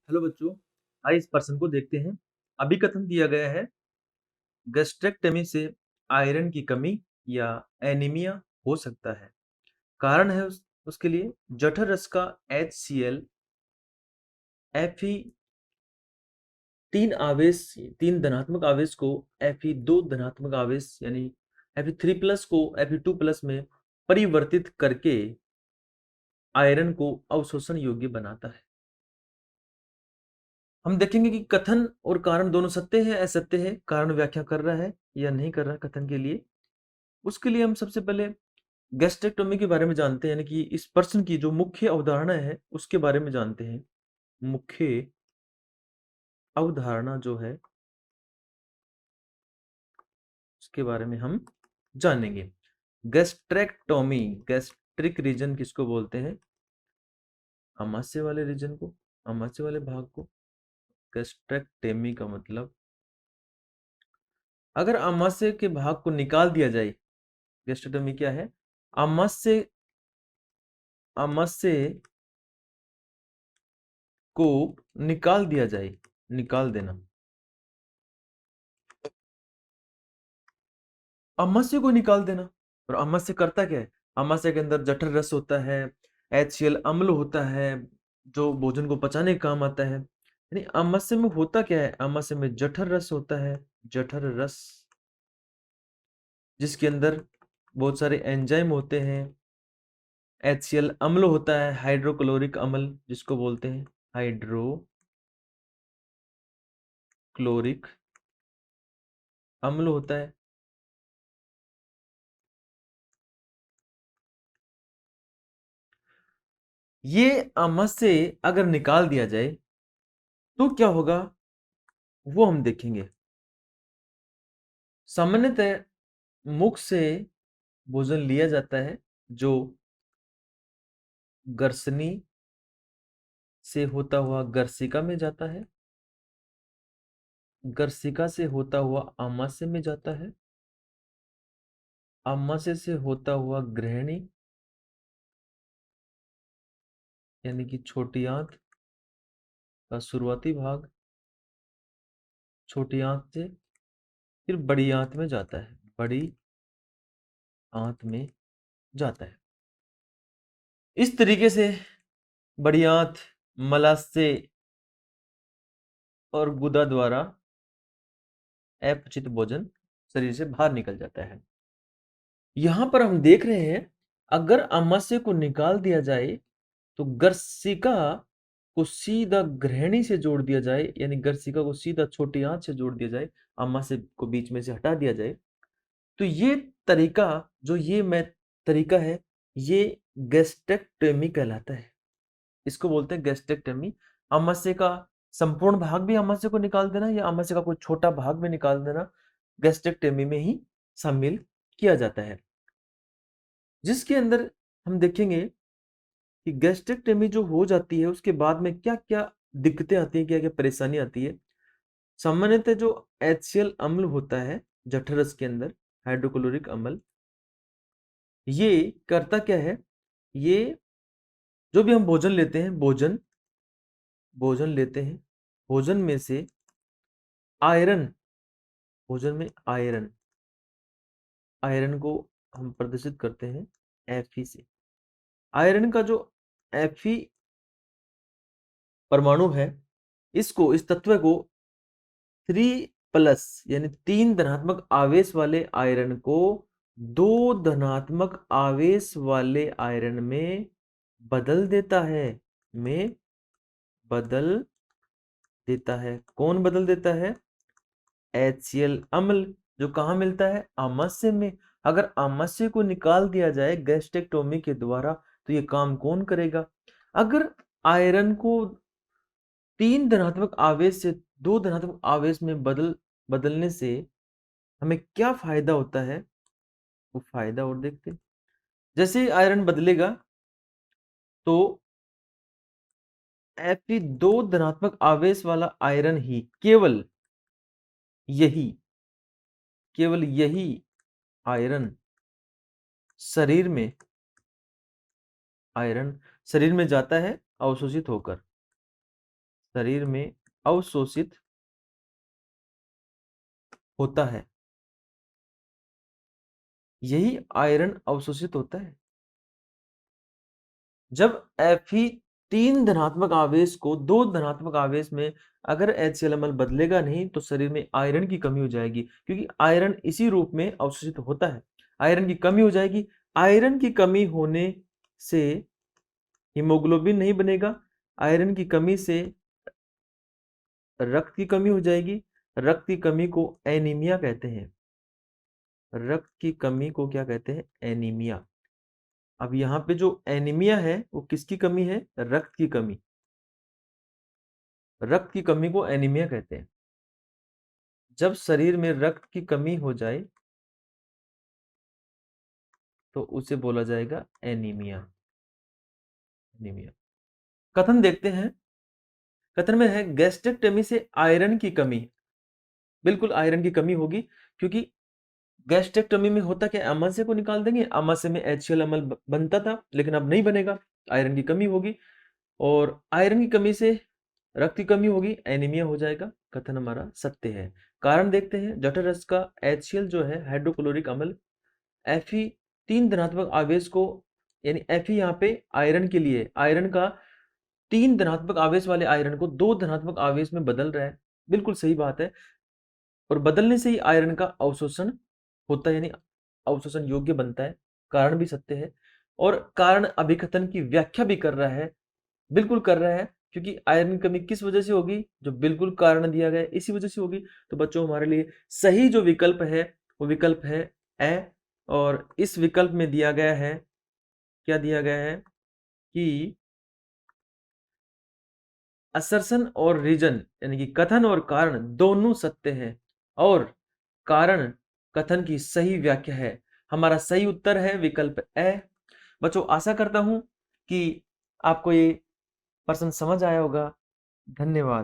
Hello बच्चों, आइए इस प्रश्न को देखते हैं। अभिकथन दिया गया है, गैस्ट्रेक्टमी से आयरन की कमी या एनीमिया हो सकता है। कारण है उसके लिए जठर रस का HCl Fe तीन धनात्मक आवेश को Fe दो धनात्मक आवेश यानी Fe3+ को Fe2+ में परिवर्तित करके आयरन को अवशोषण योग्य बनाता है। हम देखेंगे कि कथन और कारण दोनों सत्य है असत्य है, कारण व्याख्या कर रहा है या नहीं कर रहा कथन के लिए। उसके लिए हम सबसे पहले गैस्ट्रेक्टोमी के बारे में जानते हैं, यानी कि इस प्रश्न की जो मुख्य अवधारणा है उसके बारे में जानते हैं। मुख्य अवधारणा जो है उसके बारे में हम जानेंगे। गैस्ट्रेक्टोमी, गैस्ट्रिक रीजन किसको बोलते हैं? आमाशय वाले रीजन को, आमाशय वाले भाग को। गैस्ट्रेक्टेमी का मतलब अगर आमाशय के भाग को निकाल दिया जाए। गैस्ट्रेक्टोमी क्या है? आमाशय आमाशय को निकाल दिया जाए, निकाल देना। आमाशय को निकाल देना। और आमाशय करता क्या है? आमाशय के अंदर जठर रस होता है, HCl अम्ल होता है जो भोजन को पचाने का काम आता है। यानी आमाशय में होता क्या है? आमाशय में जठर रस होता है, जठर रस, जिसके अंदर बहुत सारे एंजाइम होते हैं। HCl अम्ल होता है, हाइड्रोक्लोरिक अम्ल जिसको बोलते हैं, हाइड्रोक्लोरिक अम्ल होता है। ये आमाशय अगर निकाल दिया जाए तो क्या होगा वो हम देखेंगे। सामान्यतः मुख से भोजन लिया जाता है जो गर्सनी से होता हुआ गर्सिका में जाता है, गर्सिका से होता हुआ आमाशय में जाता है, आमाशय से होता हुआ ग्रहणी यानी कि छोटी आंत का शुरुआती भाग, छोटी आंत से फिर बड़ी आंत में जाता है, बड़ी आंत में जाता है। इस तरीके से बड़ी आंत, मलाशय और गुदा द्वारा अपचित भोजन शरीर से बाहर निकल जाता है। यहां पर हम देख रहे हैं, अगर आमाशय को निकाल दिया जाए तो गर्सिका को सीधा ग्रहणी से जोड़ दिया जाए, यानी गर्सिका को सीधा छोटी आंत से जोड़ दिया जाए, आमाशय को बीच में से हटा दिया जाए, तो ये तरीका, जो ये मैं तरीका है, ये गैस्ट्रेक्टोमी कहलाता है। इसको बोलते हैं गैस्ट्रेक्टोमी। आमाशय का संपूर्ण भाग भी आमाशय को निकाल देना या आमाशय का कोई छोटा भाग भी निकाल देना गैस्ट्रेक्टोमी में ही शामिल किया जाता है। जिसके अंदर हम देखेंगे कि गैस्ट्रेक्टोमी जो हो जाती है उसके बाद में क्या क्या दिक्कतें आती हैं, क्या क्या परेशानी आती है। सामान्यतः जो HCl अम्ल होता है जठर रस के अंदर, हाइड्रोक्लोरिक अम्ल, ये करता क्या है? ये जो भी हम भोजन लेते हैं, भोजन लेते हैं, भोजन में से आयरन, भोजन में आयरन, आयरन को हम प्रदर्शित करते हैं Fe से। आयरन का जो Fe परमाणु है, इसको, इस तत्व को 3+ यानी 3 धनात्मक आवेश वाले आयरन को 2 धनात्मक आवेश वाले आयरन में बदल देता है, में बदल देता है। कौन बदल देता है? HCl अम्ल, जो कहाँ मिलता है? आमाशय में। अगर आमाशय को निकाल दिया जाए गैस्ट्रेक्टोमी के द्वारा तो ये काम कौन करेगा? अगर आयरन को 3 धनात्मक आवेश से 2 धनात्मक आवेश में बदलने से हमें क्या फायदा होता है, वो फायदा और देखते हैं। जैसे ही आयरन बदलेगा तो Fe 2 धनात्मक आवेश वाला आयरन ही, यही केवल यही आयरन शरीर में, आयरन शरीर में जाता है अवशोषित होकर। शरीर में अवशोषित होता है। यही आयरन अवशोषित होता है। जब Fe तीन धनात्मक आवेश को दो धनात्मक आवेश में अगर HCl बदलेगा नहीं तो शरीर में आयरन की कमी हो जाएगी, क्योंकि आयरन इसी रूप में अवशोषित होता है। आयरन की कमी हो जाएगी। आयरन की कमी होने से हीमोग्लोबिन नहीं बनेगा। आयरन की कमी से रक्त की कमी हो जाएगी। रक्त की कमी को एनीमिया कहते हैं। रक्त की कमी को क्या कहते हैं? एनीमिया। अब यहाँ पे जो एनीमिया है वो किसकी कमी है? रक्त की कमी। रक्त की कमी को एनीमिया कहते हैं। जब शरीर में रक्त की कमी हो जाए तो उसे बोला जाएगा एनीमिया। एनीमिया। कथन देखते हैं। कथन में है गैस्ट्रेक्टमी से आयरन की कमी। बिल्कुल आयरन की कमी होगी, क्योंकि गैस्ट्रेक्टमी में होता क्या? अमाशय को निकाल देंगे। अमाशय में HCl अम्ल बनता था, लेकिन अब नहीं बनेगा। आयरन की कमी होगी, और आयरन की कमी से रक्त की कमी होगी, एनीमिया हो जाएगा। कथन हमारा सत्य है। कारण देखते हैं। जठर रस का HCl जो है हाइड्रोक्लोरिक अम्ल Fe तीन धनात्मक आवेश को, यानी Fe यहाँ पे आयरन के लिए, आयरन का तीन धनात्मक आवेश वाले आयरन को दो धनात्मक आवेश में बदल रहा है। बिल्कुल सही बात है। और बदलने से ही आयरन का अवशोषण होता है, यानी अवशोषण योग्य बनता है। कारण भी सत्य है, और कारण अभिकथन की व्याख्या भी कर रहा है। बिल्कुल कर रहा है, क्योंकि आयरन की कमी किस वजह से होगी? जो बिल्कुल कारण दिया गया है इसी वजह से होगी। तो बच्चों, हमारे लिए सही जो विकल्प है वो विकल्प है ए। और इस विकल्प में दिया गया है, क्या दिया गया है कि असर्शन और रीजन, यानी कि कथन और कारण दोनों सत्य हैं, और कारण कथन की सही व्याख्या है। हमारा सही उत्तर है विकल्प ए। बच्चों, आशा करता हूं कि आपको ये प्रश्न समझ आया होगा। धन्यवाद।